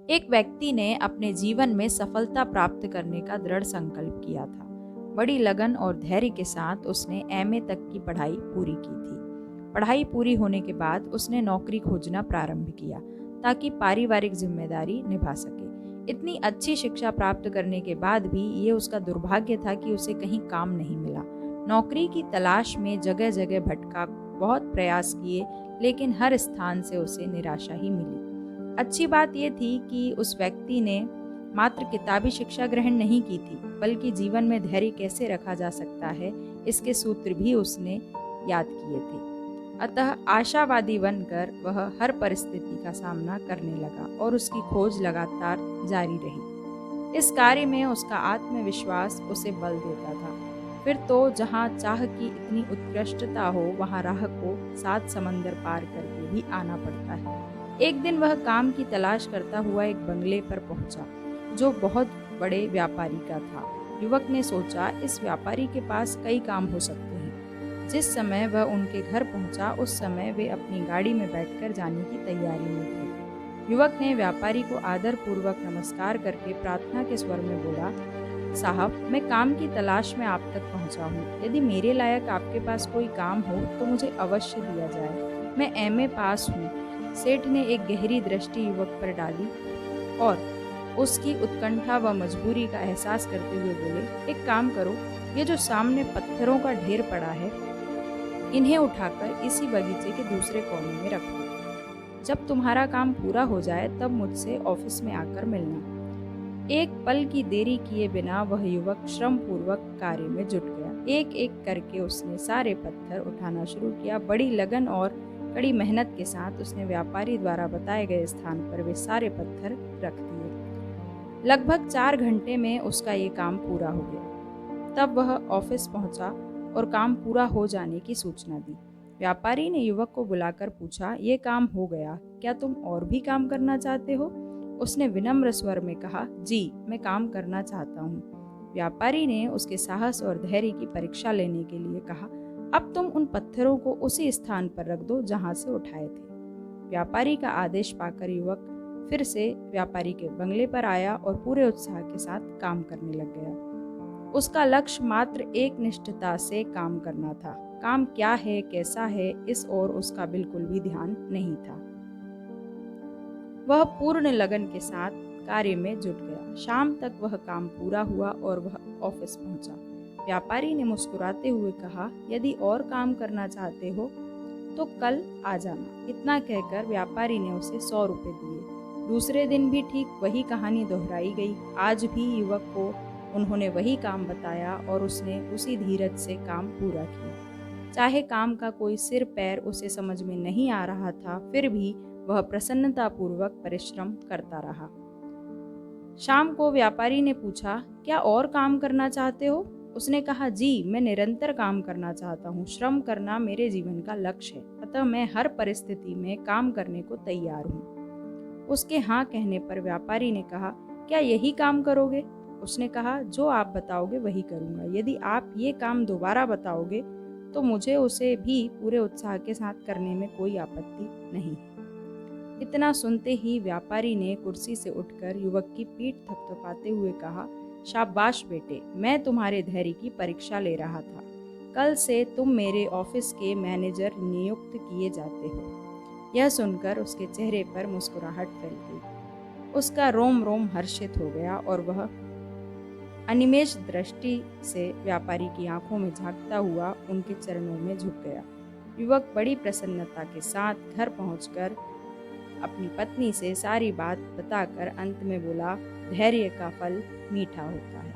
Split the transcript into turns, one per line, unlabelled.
एक व्यक्ति ने अपने जीवन में सफलता प्राप्त करने का दृढ़ संकल्प किया था। बड़ी लगन और धैर्य के साथ उसने एमए तक की पढ़ाई पूरी की थी। पढ़ाई पूरी होने के बाद उसने नौकरी खोजना प्रारंभ किया ताकि पारिवारिक जिम्मेदारी निभा सके। इतनी अच्छी शिक्षा प्राप्त करने के बाद भी ये उसका दुर्भाग्य था कि उसे कहीं काम नहीं मिला। नौकरी की तलाश में जगह जगह भटका, बहुत प्रयास किए, लेकिन हर स्थान से उसे निराशा ही मिली। अच्छी बात यह थी कि उस व्यक्ति ने मात्र किताबी शिक्षा ग्रहण नहीं की थी, बल्कि जीवन में धैर्य कैसे रखा जा सकता है, इसके सूत्र भी उसने याद किए थे। अतः आशावादी बनकर वह हर परिस्थिति का सामना करने लगा और उसकी खोज लगातार जारी रही। इस कार्य में उसका आत्मविश्वास उसे बल देता था। फिर तो जहाँ चाह की इतनी उत्कृष्टता हो, वहाँ राह को 7 समंदर पार करके भी आना पड़ता है। एक दिन वह काम की तलाश करता हुआ एक बंगले पर पहुंचा, जो बहुत बड़े व्यापारी का था। युवक ने सोचा, इस व्यापारी के पास कई काम हो सकते हैं। जिस समय वह उनके घर पहुंचा, उस समय वे अपनी गाड़ी में बैठकर जाने की तैयारी में थे। युवक ने व्यापारी को आदरपूर्वक नमस्कार करके प्रार्थना के स्वर में बोला, साहब, मैं काम की तलाश में आप तक पहुंचा हूँ। यदि मेरे लायक आपके पास कोई काम हो तो मुझे अवश्य दिया जाए। मैं एमए पास हूँ। सेठ ने एक गहरी दृष्टि युवक पर डाली और उसकी उत्कंठा व मजबूरी का एहसास करते हुए बोले, एक काम करो, ये जो सामने पत्थरों का ढेर पड़ा है, इन्हें उठाकर इसी बगीचे के दूसरे कोने में रखो। जब तुम्हारा काम पूरा हो जाए तब मुझसे ऑफिस में आकर मिलना। एक पल की देरी किए बिना वह युवक श्रम पूर्वक कार्य में जुट गया। एक एक करके उसने सारे पत्थर उठाना शुरू किया। बड़ी लगन और कड़ी मेहनत के साथ उसने व्यापारी द्वारा बताए गए स्थान पर वे सारे पत्थर रख दिए। लगभग 4 घंटे में उसका ये काम पूरा हो गया। तब वह ऑफिस पहुंचा और काम पूरा हो जाने की सूचना दी। व्यापारी ने युवक को बुलाकर पूछा, ये काम हो गया, क्या तुम और भी काम करना चाहते हो? उसने विनम्र स्वर में कहा, जी, मैं काम करना चाहता हूँ। व्यापारी ने उसके साहस और धैर्य की परीक्षा लेने के लिए कहा, अब तुम उन पत्थरों को उसी स्थान पर रख दो जहां से उठाए थे। व्यापारी का आदेश पाकर युवक फिर से व्यापारी के बंगले पर आया और पूरे उत्साह के साथ काम करने लग गया। उसका लक्ष्य मात्र एक निष्ठता से काम करना था। काम क्या है, कैसा है, इस ओर उसका बिल्कुल भी ध्यान नहीं था। वह पूर्ण लगन के साथ कार्य में जुट गया। शाम तक वह काम पूरा हुआ और वह ऑफिस पहुंचा। व्यापारी ने मुस्कुराते हुए कहा, यदि और काम करना चाहते हो तो कल आ जाना। इतना कहकर व्यापारी ने उसे 100 रुपये दिए। दूसरे दिन भी ठीक वही कहानी दोहराई गई। आज भी युवक को उन्होंने वही काम बताया और उसने उसी धीरज से काम पूरा किया। चाहे काम का कोई सिर पैर उसे समझ में नहीं आ रहा था, फिर भी वह प्रसन्नतापूर्वक परिश्रम करता रहा। शाम को व्यापारी ने पूछा, क्या और काम करना चाहते हो? उसने कहा, जी, मैं निरंतर काम करना चाहता हूँ। श्रम करना मेरे जीवन का लक्ष्य है, अतः मैं हर परिस्थिति में काम करने को तैयार हूँ। उसके हाँ कहने पर व्यापारी ने कहा, क्या यही काम करोगे? उसने कहा, जो आप बताओगे वही करूँगा। यदि आप ये काम दोबारा बताओगे तो मुझे उसे भी पूरे उत्साह के साथ करने में कोई आपत्ति नहीं है। इतना सुनते ही व्यापारी ने कुर्सी से उठकर युवक की पीठ थपथपाते हुए कहा, शाबाश बेटे, मैं तुम्हारे धैर्य की परीक्षा ले रहा था। कल से तुम मेरे ऑफिस के मैनेजर नियुक्त किए जाते हो। यह सुनकर उसके चेहरे पर मुस्कुराहट फैल गई। उसका रोम रोम हर्षित हो गया और वह अनिमेष दृष्टि से व्यापारी की आंखों में झांकता हुआ उनके चरणों में झुक गया। युवक बड़ी प्रसन्नता के साथ घर पहुंचकर अपनी पत्नी से सारी बात बताकर अंत में बोला, धैर्य का फल मीठा होता है।